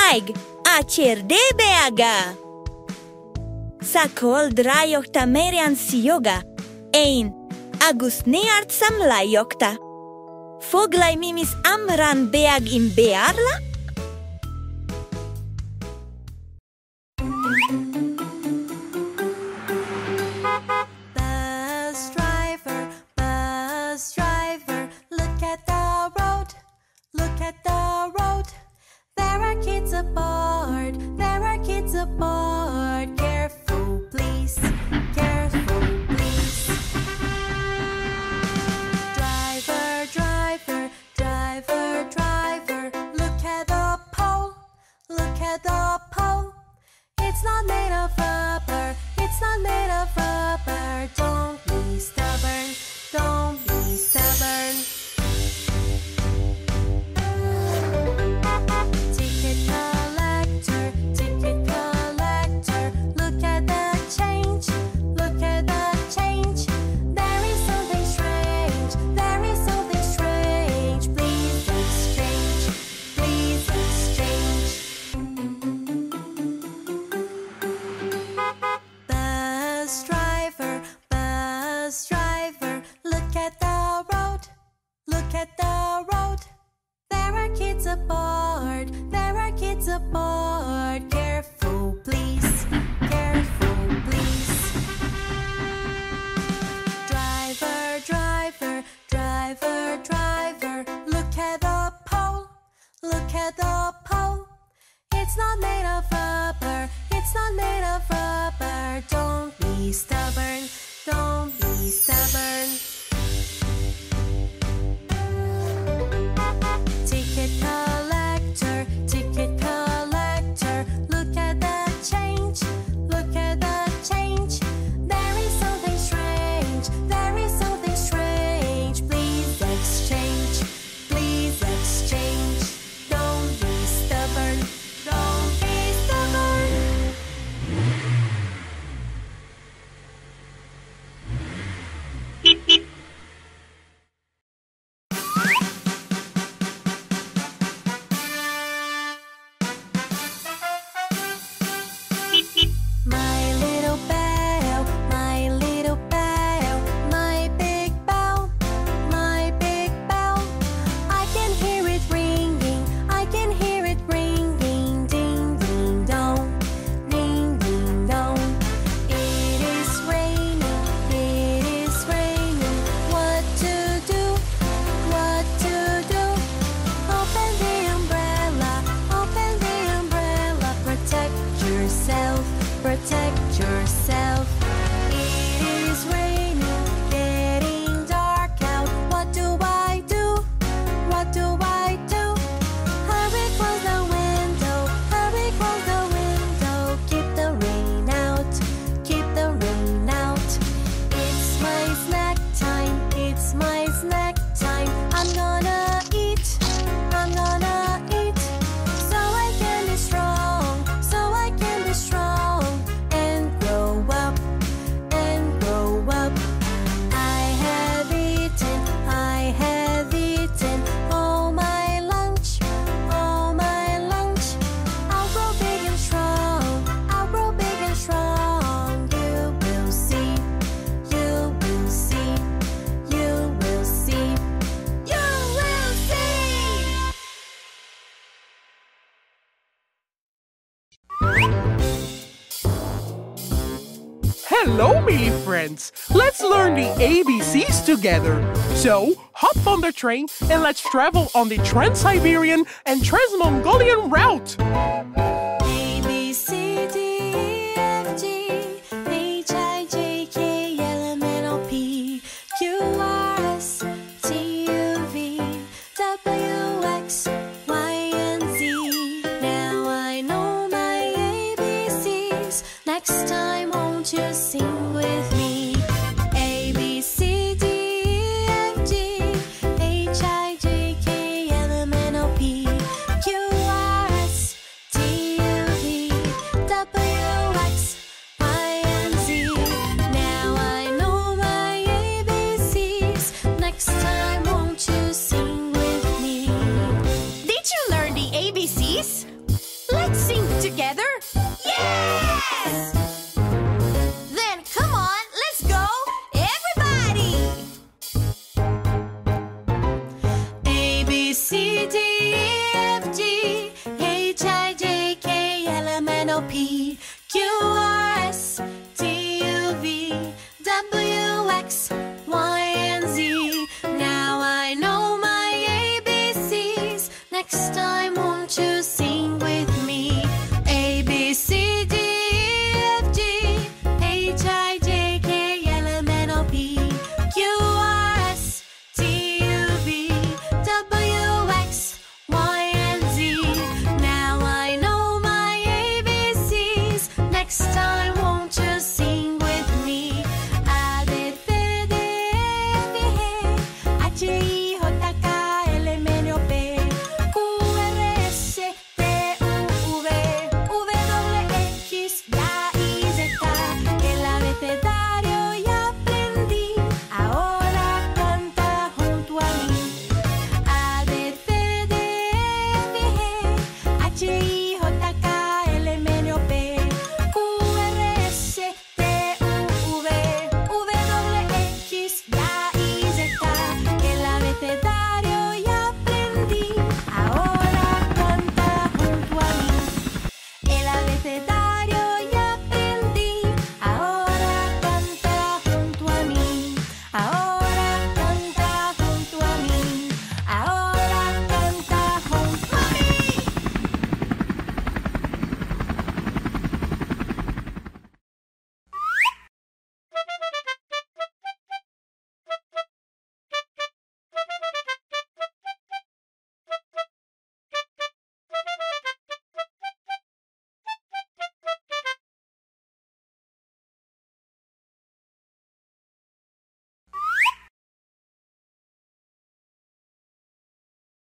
chuig a tír de Beaga. Sa Fhoraois Draíochta mérian sioga, ein agus neart samlaíochta. Foghlaim mimis Amhráin beag in bearla? Bus driver, look at the road, look at the road. There are kids aboard, there are kids aboard. Careful, please, careful, please. Driver, driver, driver, driver, look at the pole, look at the pole. It's not made of rubber, it's not made of rubber. Don't be stubborn, don't be stubborn. Ticket collector, look at the change, look at the change. There is something strange, there is something strange. Please exchange, please exchange. Bus driver, look at the road, look at the road. There are kids aboard, there are kids aboard. Careful, please, careful, please. Driver, driver, driver, driver, look at the pole, look at the pole. It's not made of rubber, it's not made of rubber. Don't be stubborn, don't be stubborn. Ticket collector, look at the change, look at the change. There is something strange, there is something strange. Please exchange, please exchange. Don't be stubborn, don't be stubborn. My little bell, my little bell, my big bell, my big bell. I can hear it ringing, I can hear it ringing. Ding, ding, dong, ding, ding, dong. It is raining, it is raining. What to do, what to do? Open the umbrella, open the umbrella. Protect yourself, protect yourself. It is raining, getting dark out. What do I do? What do I do? Hurry, close the window, hurry, close the window. Keep the rain out, keep the rain out. It's my snack time, it's my snack time. I'm gonna eat, I'm gonna eat. So I can be strong, so I can be strong. And grow up, and grow up. I have eaten all my lunch, all my lunch. I'll grow big and strong, I'll grow big and strong. You will see, you will see, you will see, you will see. Hello, me friends! Let's learn the ABCs together. So, hop on the train and let's travel on the Trans-Siberian and Trans-Mongolian route.